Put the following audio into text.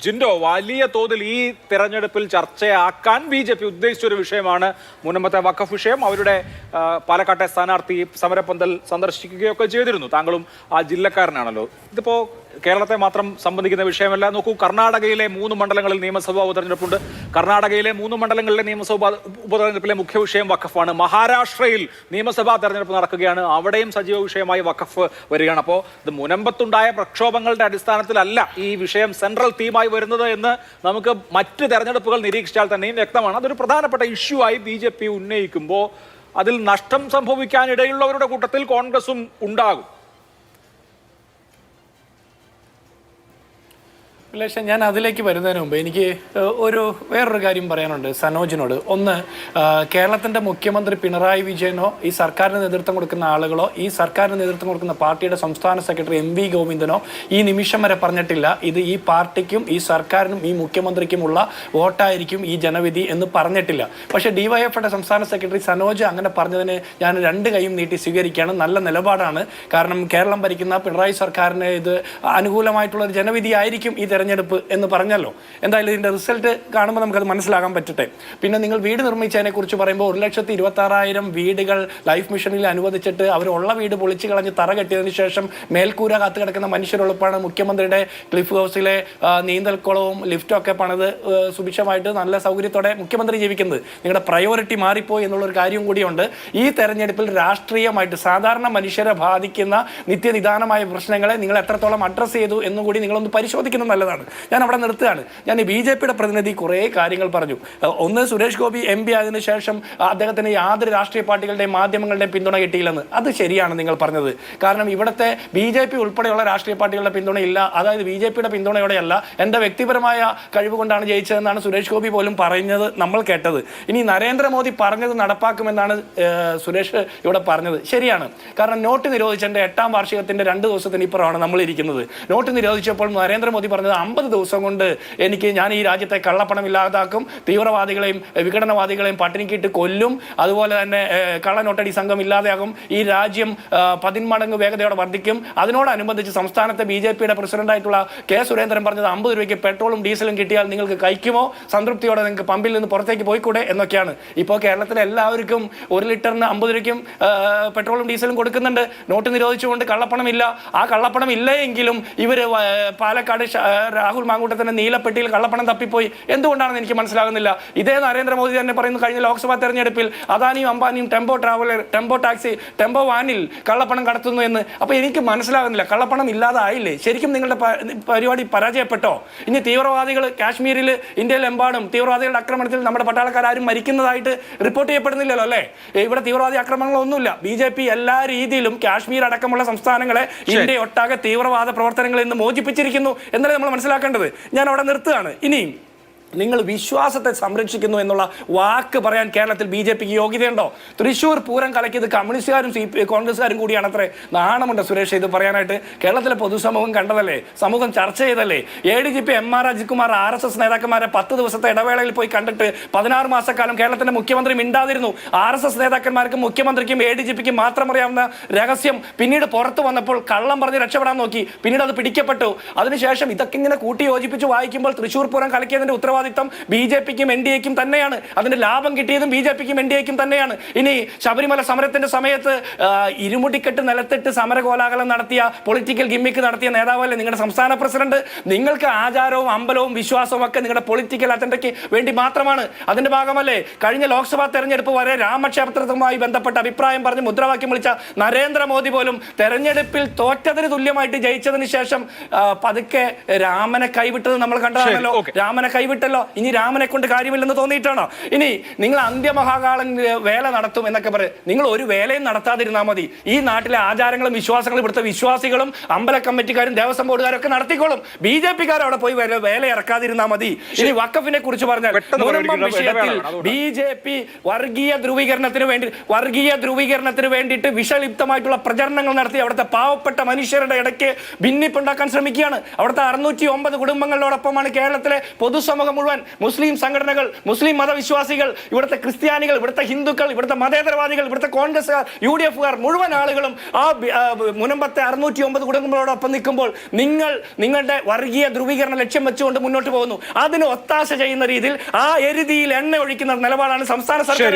ജിൻഡോ, വലിയ തോതിൽ ഈ തെരഞ്ഞെടുപ്പിൽ ചർച്ചയാക്കാൻ ബി.ജെ.പി ഉദ്ദേശിച്ചൊരു വിഷയമാണ് മുനമ്പത്തെ വഖഫ് വിഷയം. അവരുടെ പാലക്കാട്ടെ സ്ഥാനാർത്ഥി സമരപ്പന്തൽ സന്ദർശിക്കുകയൊക്കെ ചെയ്തിരുന്നു. താങ്കളും ആ ജില്ലക്കാരനാണല്ലോ. ഇതിപ്പോ കേരളത്തെ മാത്രം സംബന്ധിക്കുന്ന വിഷയമല്ല. നോക്കൂ, കർണാടകയിലെ 3 മണ്ഡലങ്ങളിൽ നിയമസഭാ ഉപതെരഞ്ഞെടുപ്പുണ്ട്. കർണാടകയിലെ 3 മണ്ഡലങ്ങളിലെ നിയമസഭാ ഉപതെരഞ്ഞെടുപ്പിലെ മുഖ്യ വിഷയം വഖഫാണ്. മഹാരാഷ്ട്രയിൽ നിയമസഭാ തെരഞ്ഞെടുപ്പ് നടക്കുകയാണ്. അവിടെയും സജീവ വിഷയമായി വഖഫ് വരികയാണ്. അപ്പോൾ ഇത് മുനമ്പത്തുണ്ടായ പ്രക്ഷോഭങ്ങളുടെ അടിസ്ഥാനത്തിലല്ല ഈ വിഷയം സെൻട്രൽ തീമായി വരുന്നത് എന്ന് നമുക്ക് മറ്റ് തെരഞ്ഞെടുപ്പുകൾ നിരീക്ഷിച്ചാൽ തന്നെയും വ്യക്തമാണ്. അതൊരു പ്രധാനപ്പെട്ട ഇഷ്യൂ ആയി ബി.ജെ.പി ഉന്നയിക്കുമ്പോൾ അതിൽ നഷ്ടം സംഭവിക്കാനിടയുള്ളവരുടെ കൂട്ടത്തിൽ കോൺഗ്രസും ഉണ്ടാകും. ലേശം ഞാൻ അതിലേക്ക് വരുന്നതിന് മുമ്പ് എനിക്ക് വേറൊരു കാര്യം പറയാനുണ്ട് സനോജിനോട്. ഒന്ന്, കേരളത്തിൻ്റെ മുഖ്യമന്ത്രി പിണറായി വിജയനോ ഈ സർക്കാരിന് നേതൃത്വം കൊടുക്കുന്ന ആളുകളോ ഈ സർക്കാരിന് നേതൃത്വം കൊടുക്കുന്ന പാർട്ടിയുടെ സംസ്ഥാന സെക്രട്ടറി എം വി ഗോവിന്ദനോ ഈ നിമിഷം വരെ പറഞ്ഞിട്ടില്ല ഇത് ഈ പാർട്ടിക്കും ഈ സർക്കാരിനും ഈ മുഖ്യമന്ത്രിക്കുമുള്ള വോട്ടായിരിക്കും ഈ ജനവിധി എന്ന് പറഞ്ഞിട്ടില്ല. പക്ഷേ ഡിവൈഎഫ്ഐയുടെ സംസ്ഥാന സെക്രട്ടറി സനോജ് അങ്ങനെ പറഞ്ഞതിന് ഞാൻ 2 കൈയും നീട്ടി സ്വീകരിക്കുകയാണ്. നല്ല നിലപാടാണ്. കാരണം കേരളം ഭരിക്കുന്ന പിണറായി സർക്കാരിന് ഇത് അനുകൂലമായിട്ടുള്ള ഒരു ജനവിധി ആയിരിക്കും ഈ തെരഞ്ഞെടുപ്പ് എന്ന് പറഞ്ഞല്ലോ. എന്തായാലും ഇതിൻ്റെ റിസൾട്ട് കാണുമ്പോൾ നമുക്കത് മനസ്സിലാക്കാൻ പറ്റട്ടെ. പിന്നെ നിങ്ങൾ വീട് നിർമ്മിച്ചതിനെ കുറിച്ച് പറയുമ്പോൾ 1,26,000 വീടുകൾ ലൈഫ് മിഷനിൽ അനുവദിച്ചിട്ട് അവരുള്ള വീട് പൊളിച്ചു കളഞ്ഞ് തറ കെട്ടിയതിന് ശേഷം മേൽക്കൂര കാത്തു കിടക്കുന്ന മനുഷ്യരുള്ളപ്പോഴാണ് മുഖ്യമന്ത്രിയുടെ ക്ലിഫ് ഹൗസിലെ നീന്തൽക്കുളവും ലിഫ്റ്റും ഒക്കെ പണിത് സുഭിക്ഷമായിട്ട് നല്ല സൗകര്യത്തോടെ മുഖ്യമന്ത്രി ജീവിക്കുന്നത്. നിങ്ങളുടെ പ്രയോറിറ്റി മാറിപ്പോയി എന്നുള്ളൊരു കാര്യം കൂടിയുണ്ട്. ഈ തെരഞ്ഞെടുപ്പിൽ രാഷ്ട്രീയമായിട്ട് സാധാരണ മനുഷ്യരെ ബാധിക്കുന്ന നിത്യനിദാനമായ പ്രശ്നങ്ങളെ നിങ്ങൾ എത്രത്തോളം അഡ്രസ്സ് ചെയ്തു എന്നുകൂടി നിങ്ങളൊന്ന് പരിശോധിക്കുന്നത് നല്ലതാണ്. ഞാൻ അവിടെ നിർത്തുകയാണ്. ഞാൻ ഈ ബി.ജെ.പിയുടെ പ്രതിനിധി കുറേ കാര്യങ്ങൾ പറഞ്ഞു. ഒന്ന്, സുരേഷ് ഗോപി എം പി ആയതിനു ശേഷം അദ്ദേഹത്തിന് യാതൊരു രാഷ്ട്രീയ പാർട്ടികളുടെയും മാധ്യമങ്ങളുടെയും പിന്തുണ കിട്ടിയില്ലെന്ന്. അത് ശരിയാണ് നിങ്ങൾ പറഞ്ഞത്. കാരണം ഇവിടുത്തെ ബി.ജെ.പി ഉൾപ്പെടെയുള്ള രാഷ്ട്രീയ പാർട്ടികളുടെ പിന്തുണയില്ല. അതായത് ബി.ജെ.പിയുടെ പിന്തുണയോടെയല്ല, എൻ്റെ വ്യക്തിപരമായ കഴിവ് കൊണ്ടാണ് ജയിച്ചതെന്നാണ് സുരേഷ് ഗോപി പോലും പറയുന്നത് നമ്മൾ കേട്ടത്. ഇനി നരേന്ദ്രമോദി പറഞ്ഞത് നടപ്പാക്കുമെന്നാണ് സുരേഷ് ഇവിടെ പറഞ്ഞത്. ശരിയാണ്. കാരണം നോട്ട് നിരോധിച്ചതിൻ്റെ 8ാം വാർഷികത്തിൻ്റെ 2 ദിവസത്തിന് ഇപ്പുറമാണ് നമ്മൾ ഇരിക്കുന്നത്. നോട്ട് നിരോധിച്ചപ്പോൾ നരേന്ദ്രമോദി പറഞ്ഞത് 50 ദിവസം കൊണ്ട് ഞാൻ ഈ രാജ്യത്തെ കള്ളപ്പണം ഇല്ലാതാക്കും, തീവ്രവാദികളെയും വിഘടനവാദികളെയും പട്ടിണിക്കിട്ട് കൊല്ലും, അതുപോലെ തന്നെ കള്ളനോട്ടടി സംഘം ഇല്ലാതെയാകും, ഈ രാജ്യം 10 മടങ്ങ് വേഗതയോടെ വർദ്ധിക്കും. അതിനോടനുബന്ധിച്ച് സംസ്ഥാനത്തെ ബി.ജെ.പിയുടെ പ്രസിഡന്റായിട്ടുള്ള കെ സുരേന്ദ്രൻ പറഞ്ഞത് 50 രൂപയ്ക്ക് പെട്രോളും ഡീസലും കിട്ടിയാൽ നിങ്ങൾക്ക് കഴിക്കുമോ, സംതൃപ്തിയോടെ നിങ്ങൾക്ക് പമ്പിൽ നിന്ന് പുറത്തേക്ക് പോയിക്കൂടെ എന്നൊക്കെയാണ്. ഇപ്പോൾ കേരളത്തിലെ എല്ലാവർക്കും 1 ലിറ്ററിന് 50 രൂപയ്ക്കും പെട്രോളും ഡീസലും കൊടുക്കുന്നുണ്ട്. നോട്ട് നിരോധിച്ചുകൊണ്ട് കള്ളപ്പണം ഇല്ല. ആ കള്ളപ്പണം ഇല്ലെങ്കിലും ഇവർ പാലക്കാട് രാഹുൽ മാങ്കൂട്ടത്തിന്റെ നീലപ്പെട്ടിയിൽ കള്ളപ്പണം തപ്പിപ്പോയി. എന്തുകൊണ്ടാണെന്ന് എനിക്ക് മനസ്സിലാകുന്നില്ല. ഇതേ നരേന്ദ്രമോദി തന്നെ പറയുന്നു കഴിഞ്ഞ ലോക്സഭാ തെരഞ്ഞെടുപ്പിൽ അദാനിയും അംബാനിയും ടെമ്പോ ടാക്സി ടെമ്പോ വാനിൽ കള്ളപ്പണം കടത്തുന്നു എന്ന്. അപ്പോൾ എനിക്ക് മനസ്സിലാകുന്നില്ല, കള്ളപ്പണം ഇല്ലാതായില്ലേ? ശരിക്കും നിങ്ങളുടെ പരിപാടി പരാജയപ്പെട്ടോ? ഇനി തീവ്രവാദികൾ കാശ്മീരിൽ ഇന്ത്യയിലെമ്പാടും തീവ്രവാദികളുടെ ആക്രമണത്തിൽ നമ്മുടെ പട്ടാളക്കാരും മരിക്കുന്നതായിട്ട് റിപ്പോർട്ട് ചെയ്യപ്പെടുന്നില്ലല്ലോ അല്ലേ? ഇവിടെ തീവ്രവാദി ആക്രമണങ്ങളൊന്നുമില്ല. ബി.ജെ.പി എല്ലാ രീതിയിലും കാശ്മീർ അടക്കമുള്ള സംസ്ഥാനങ്ങളെ ഇന്ത്യ ഒട്ടാകെ തീവ്രവാദ പ്രവർത്തനങ്ങളിൽ നിന്ന് മോചിപ്പിച്ചിരിക്കുന്നു എന്നല്ലേ നമ്മൾ മനസ്സിലാക്കേണ്ടത്. ഞാൻ അവിടെ നിർത്തുകയാണ്. ഇനിയും നിങ്ങൾ വിശ്വാസത്തെ സംരക്ഷിക്കുന്നു എന്നുള്ള വാക്ക് പറയാൻ കേരളത്തിൽ ബി.ജെ.പിക്ക് യോഗ്യതയുണ്ടോ? തൃശ്ശൂർ പൂരം കലക്കിയത് കമ്മ്യൂണിസ്റ്റുകാരും കോൺഗ്രസ്സുകാരും കൂടിയാണ്. അത്രേ നാണമുണ്ട് സുരേഷ് ഇത് പറയാനായിട്ട്? കേരളത്തിലെ പൊതുസമൂഹം കണ്ടതല്ലേ, സമൂഹം ചർച്ച ചെയ്തല്ലേ? ADGP MR അജിത്കുമാർ RSS നേതാക്കന്മാരെ 10 ദിവസത്തെ ഇടവേളയിൽ പോയി കണ്ടിട്ട് 16 മാസക്കാലം കേരളത്തിന്റെ മുഖ്യമന്ത്രി മിണ്ടാതിരുന്നു. RSS നേതാക്കന്മാർക്കും മുഖ്യമന്ത്രിക്കും ADGPക്കും മാത്രം അറിയാവുന്ന രഹസ്യം പിന്നീട് പുറത്തു വന്നപ്പോൾ കള്ളം പറഞ്ഞ് രക്ഷപ്പെടാൻ നോക്കി. പിന്നീട് അത് പിടിക്കപ്പെട്ടു. അതിനുശേഷം ഇതൊക്കെ ഇങ്ങനെ കൂട്ടി യോജിപ്പിച്ച് വായിക്കുമ്പോൾ തൃശ്ശൂർ പൂരം കലക്കിയതിന്റെ ഉത്തരവാദിത്വം ബി.ജെ.പിക്കും NDAക്കും തന്നെയാണ്. അതിന്റെ ലാഭം കിട്ടിയതും ബി.ജെ.പിക്കും NDAക്കും തന്നെയാണ്. ഇനി ശബരിമല സമരത്തിന്റെ സമയത്ത് ഇരുമുടിക്കെട്ട് നിലത്തിട്ട് സമരകോലാഹലം നടത്തിയ, പൊളിറ്റിക്കൽ ഗിമ്മിക്ക് നടത്തിയ നേതാവല്ലേ നിങ്ങളുടെ സംസ്ഥാന പ്രസിഡന്റ്? നിങ്ങൾക്ക് ആചാരവും അമ്പലവും വിശ്വാസവും ഒക്കെ നിങ്ങളുടെ പൊളിറ്റിക്കൽ അജണ്ടയ്ക്ക് വേണ്ടി മാത്രമാണ്. അതിന്റെ ഭാഗമല്ലേ കഴിഞ്ഞ ലോക്സഭാ തെരഞ്ഞെടുപ്പ് വരെ രാമക്ഷേത്രവുമായി ബന്ധപ്പെട്ട അഭിപ്രായം പറഞ്ഞ് മുദ്രാവാക്യം വിളിച്ച നരേന്ദ്രമോദി പോലും തെരഞ്ഞെടുപ്പിൽ തോറ്റതിന് തുല്യമായിട്ട് ജയിച്ചതിന് ശേഷം പതുക്കെ രാമനെ കൈവിട്ടത് നമ്മൾ കണ്ടതാണല്ലോ. രാമനെ കൈവിട്ടല്ലോ. ഇനി രാമനെ കൊണ്ട് കാര്യമില്ലെന്ന് തോന്നിയിട്ടാണോ? ഇനി നിങ്ങൾ അന്ത്യമഹാകാളൻ വേല നടത്തും എന്നൊക്കെ പറയും. നിങ്ങൾ ഒരു വേലയും നടത്താതിരുന്നാൽ മതി. ഈ നാട്ടിലെ ആചാരങ്ങളും വിശ്വാസങ്ങളും ഇവിടുത്തെ വിശ്വാസികളും അമ്പല കമ്മിറ്റിക്കാരും ദേവസ്വം ബോർഡുകാരും ഒക്കെ നടത്തിക്കോളും. ബി.ജെ.പിക്കാർ അവിടെ പോയി വേല ഇറക്കാതിരുന്നാൽ മതി. ഇനി വഖഫിനെ കുറിച്ച് പറഞ്ഞാൽ മുനമ്പം വിഷയത്തിൽ ബി.ജെ.പി വർഗീയ ധ്രുവീകരണത്തിന് വേണ്ടിയിട്ട് വിഷലിപ്തമായിട്ടുള്ള പ്രചരണങ്ങൾ നടത്തി അവിടുത്തെ പാവപ്പെട്ട മനുഷ്യരുടെ ഇടയ്ക്ക് ഭിന്നിപ്പുണ്ടാക്കാൻ ശ്രമിക്കുകയാണ്. അവിടുത്തെ 609 കുടുംബങ്ങളോടൊപ്പമാണ് കേരളത്തിലെ പൊതുസമൂഹം മുഴുവൻ മുസ്ലിം സംഘടനകൾ, മുസ്ലിം മതവിശ്വാസികൾ, ഇവിടുത്തെ ക്രിസ്ത്യാനികൾ, ഇവിടുത്തെ ഹിന്ദുക്കൾ, ഇവിടുത്തെ മതേതരവാദികൾ, ഇവിടുത്തെ കോൺഗ്രസ്സുകാർ, UDF-കാർ മുഴുവൻ ആളുകളും ആ മുനമ്പത്തെ 609 കുടുംബങ്ങളോടൊപ്പം നിൽക്കുമ്പോൾ നിങ്ങളുടെ വർഗീയ ധ്രുവീകരണ ലക്ഷ്യം വെച്ചുകൊണ്ട് മുന്നോട്ട് പോകുന്നു. അതിന് ഒത്താശ ചെയ്യുന്ന രീതിയിൽ ആ എരുതിയിൽ എണ്ണ ഒഴിക്കുന്ന നിലപാടാണ് സംസ്ഥാന സർക്കാർ.